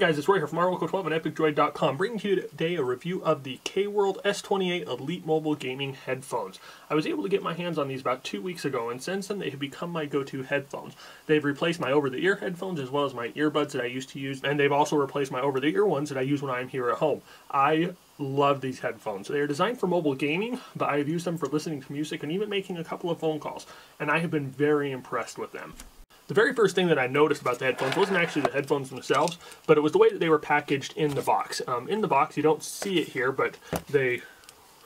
guys, it's Roy here from RLocal12 and EpicDroid.com, bringing to you today a review of the KWORLD S28 Elite Mobile Gaming Headphones. I was able to get my hands on these about 2 weeks ago, and since then they have become my go-to headphones. They've replaced my over-the-ear headphones as well as my earbuds that I used to use, and they've also replaced my over-the-ear ones that I use when I'm here at home. I love these headphones. They are designed for mobile gaming, but I've used them for listening to music and even making a couple of phone calls, and I have been very impressed with them. The very first thing that I noticed about the headphones wasn't actually the headphones themselves, but it was the way that they were packaged in the box. In the box, you don't see it here, but they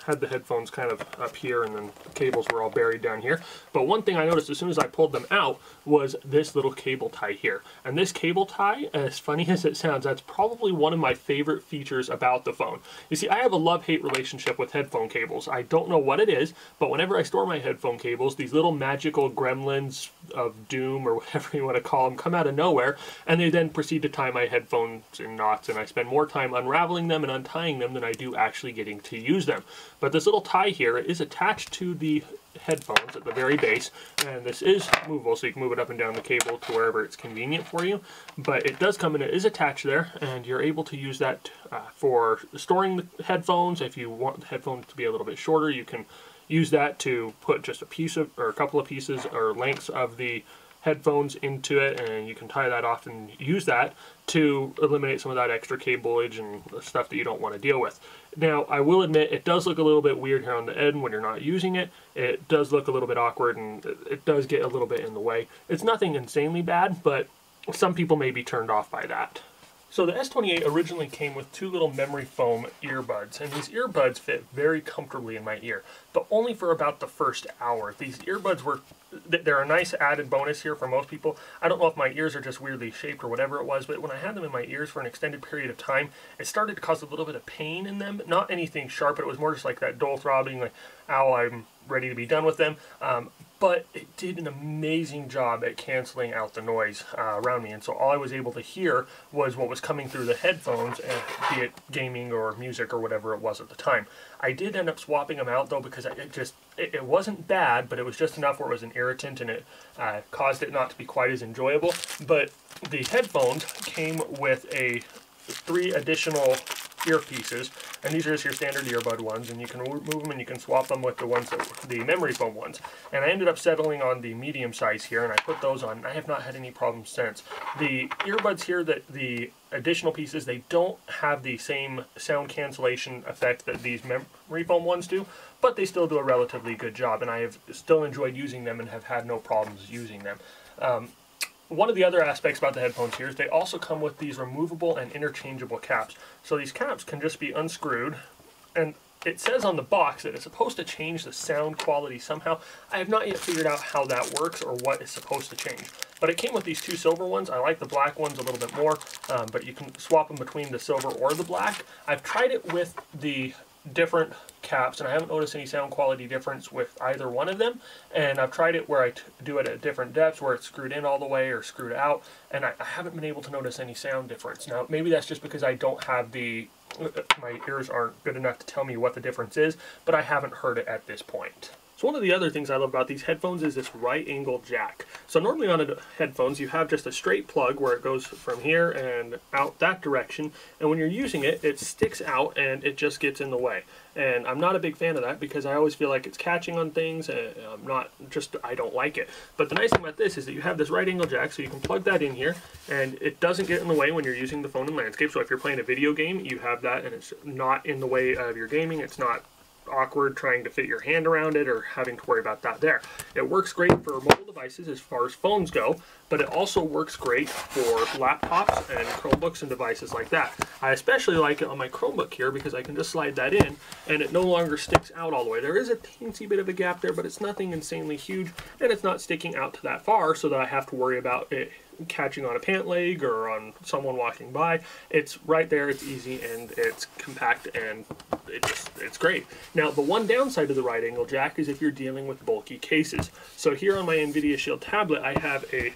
had the headphones kind of up here, and then the cables were all buried down here. But one thing I noticed as soon as I pulled them out was this little cable tie here. And this cable tie, as funny as it sounds, that's probably one of my favorite features about the phone. You see, I have a love-hate relationship with headphone cables. I don't know what it is, but whenever I store my headphone cables, these little magical gremlins of doom, or whatever you want to call them, come out of nowhere, and they then proceed to tie my headphones in knots, and I spend more time unraveling them and untying them than I do actually getting to use them. But this little tie here is attached to the headphones at the very base, and this is movable, so you can move it up and down the cable to wherever it's convenient for you. But it does come in, it is attached there, and you're able to use that for storing the headphones. If you want the headphones to be a little bit shorter, you can use that to put just a piece of, or a couple of pieces or lengths of the headphones into it, and you can tie that off and use that to eliminate some of that extra cableage and stuff that you don't want to deal with. Now, I will admit, it does look a little bit weird here on the end when you're not using it. It does look a little bit awkward, and it does get a little bit in the way. It's nothing insanely bad, but some people may be turned off by that. So the S28 originally came with two little memory foam earbuds, and these earbuds fit very comfortably in my ear, but only for about the first hour. These earbuds they're a nice added bonus here for most people. I don't know if my ears are just weirdly shaped or whatever it was, but when I had them in my ears for an extended period of time, it started to cause a little bit of pain in them. Not anything sharp, but it was more just like that dull throbbing, like, ow, I'm ready to be done with them. But it did an amazing job at canceling out the noise around me, and so all I was able to hear was what was coming through the headphones, be it gaming or music or whatever it was at the time. I did end up swapping them out though, because it wasn't bad, but it was just enough where it was an irritant, and it caused it not to be quite as enjoyable. But the headphones came with 3 additional earpieces, and these are just your standard earbud ones, and you can move them and you can swap them with the ones the memory foam ones. And I ended up settling on the medium size here, and I put those on, and I have not had any problems since. The earbuds here, that the additional pieces, they don't have the same sound cancellation effect that these memory foam ones do, but they still do a relatively good job, and I have still enjoyed using them and have had no problems using them. One of the other aspects about the headphones here is they also come with these removable and interchangeable caps. So these caps can just be unscrewed, and it says on the box that it's supposed to change the sound quality somehow. I have not yet figured out how that works or what it's supposed to change. But it came with these 2 silver ones. I like the black ones a little bit more, but you can swap them between the silver or the black. I've tried it with the different caps, and I haven't noticed any sound quality difference with either one of them. And I've tried it where I do it at different depths, where it's screwed in all the way or screwed out, and I haven't been able to notice any sound difference. Now, maybe that's just because I don't have my ears aren't good enough to tell me what the difference is, but I haven't heard it at this point. So one of the other things I love about these headphones is this right angle jack. So normally on headphones you have just a straight plug where it goes from here and out that direction, and when you're using it, it sticks out and it just gets in the way. And I'm not a big fan of that because I always feel like it's catching on things, and I don't like it. But the nice thing about this is that you have this right angle jack, so you can plug that in here, and it doesn't get in the way when you're using the phone in landscape. So if you're playing a video game, you have that, and it's not in the way of your gaming. It's not awkward trying to fit your hand around it or having to worry about that there. It works great for mobile devices as far as phones go, but it also works great for laptops and Chromebooks and devices like that. I especially like it on my Chromebook here because I can just slide that in and it no longer sticks out all the way. There is a teensy bit of a gap there, but it's nothing insanely huge, and it's not sticking out to that far so that I have to worry about it catching on a pant leg or on someone walking by. It's right there, it's easy, and it's compact, and it's great. Now, the one downside of the right angle jack is if you're dealing with bulky cases. So here on my NVIDIA Shield tablet, I have a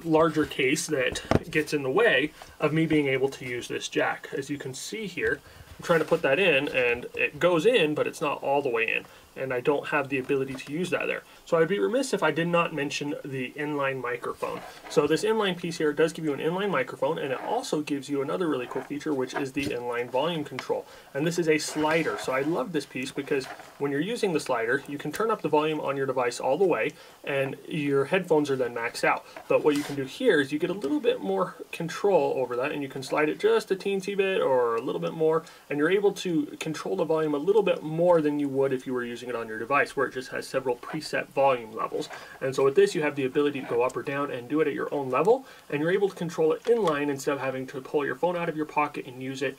larger case that gets in the way of me being able to use this jack. As you can see here, I'm trying to put that in, and it goes in, but it's not all the way in. and I don't have the ability to use that there. So I'd be remiss if I did not mention the inline microphone. So this inline piece here does give you an inline microphone, and it also gives you another really cool feature, which is the inline volume control. And this is a slider. So I love this piece because when you're using the slider, you can turn up the volume on your device all the way, and your headphones are then maxed out. But what you can do here is you get a little bit more control over that, and you can slide it just a teensy bit or a little bit more, and you're able to control the volume a little bit more than you would if you were using it on your device, where it just has several preset volume levels. And so with this, you have the ability to go up or down and do it at your own level, and you're able to control it inline instead of having to pull your phone out of your pocket and use it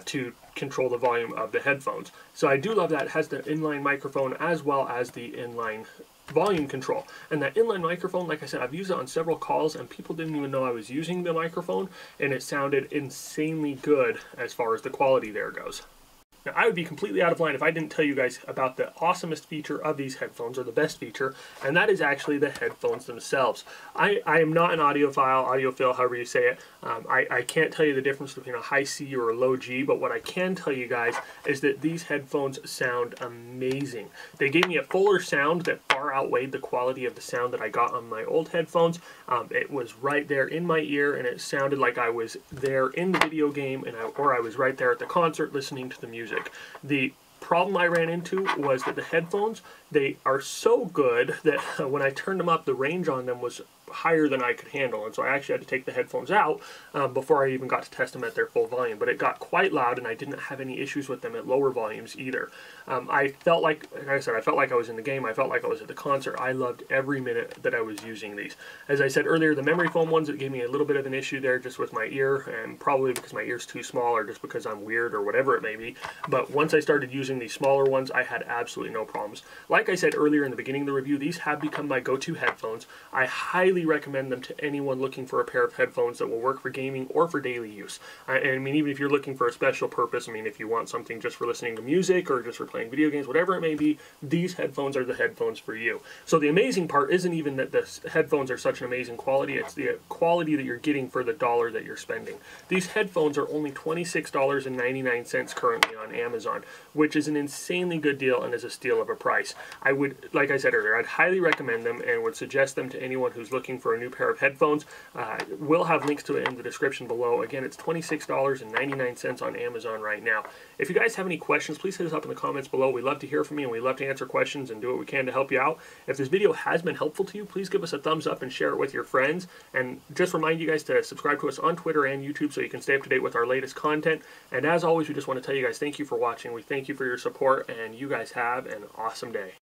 to control the volume of the headphones. So I do love that it has the inline microphone as well as the inline volume control. And that inline microphone, like I said, I've used it on several calls, and people didn't even know I was using the microphone, and it sounded insanely good as far as the quality there goes. Now, I would be completely out of line if I didn't tell you guys about the awesomest feature of these headphones, or the best feature, and that is actually the headphones themselves. I am not an audiophile, however you say it. I can't tell you the difference between a high C or a low G, but what I can tell you guys is that these headphones sound amazing. They gave me a fuller sound that far outweighed the quality of the sound that I got on my old headphones. It was right there in my ear, and it sounded like I was there in the video game, or I was right there at the concert listening to the music. The problem I ran into was that the headphones, they are so good that when I turned them up, the range on them was higher than I could handle, and so I actually had to take the headphones out before I even got to test them at their full volume. But it got quite loud, and I didn't have any issues with them at lower volumes either. I felt like I said, I felt like I was in the game. I felt like I was at the concert. I loved every minute that I was using these. As I said earlier, the memory foam ones, it gave me a little bit of an issue there just with my ear, and probably because my ear's too small or just because I'm weird or whatever it may be. But once I started using these smaller ones, I had absolutely no problems. Like I said earlier in the beginning of the review, these have become my go-to headphones. I highly recommend them to anyone looking for a pair of headphones that will work for gaming or for daily use. And I mean, even if you're looking for a special purpose, I mean, if you want something just for listening to music or just for playing video games, whatever it may be, these headphones are the headphones for you. So the amazing part isn't even that the headphones are such an amazing quality, it's the quality that you're getting for the dollar that you're spending. These headphones are only $26.99 currently on Amazon, which is an insanely good deal and is a steal of a price. I would, like I said earlier, I'd highly recommend them and would suggest them to anyone who's looking for a new pair of headphones. We'll have links to it in the description below. Again, it's $26.99 on Amazon right now. If you guys have any questions, please hit us up in the comments below. We love to hear from you, and we love to answer questions and do what we can to help you out. If this video has been helpful to you, please give us a thumbs up and share it with your friends. And just remind you guys to subscribe to us on Twitter and YouTube so you can stay up to date with our latest content. And as always, we just want to tell you guys thank you for watching. We thank you for your support, and you guys have an awesome day.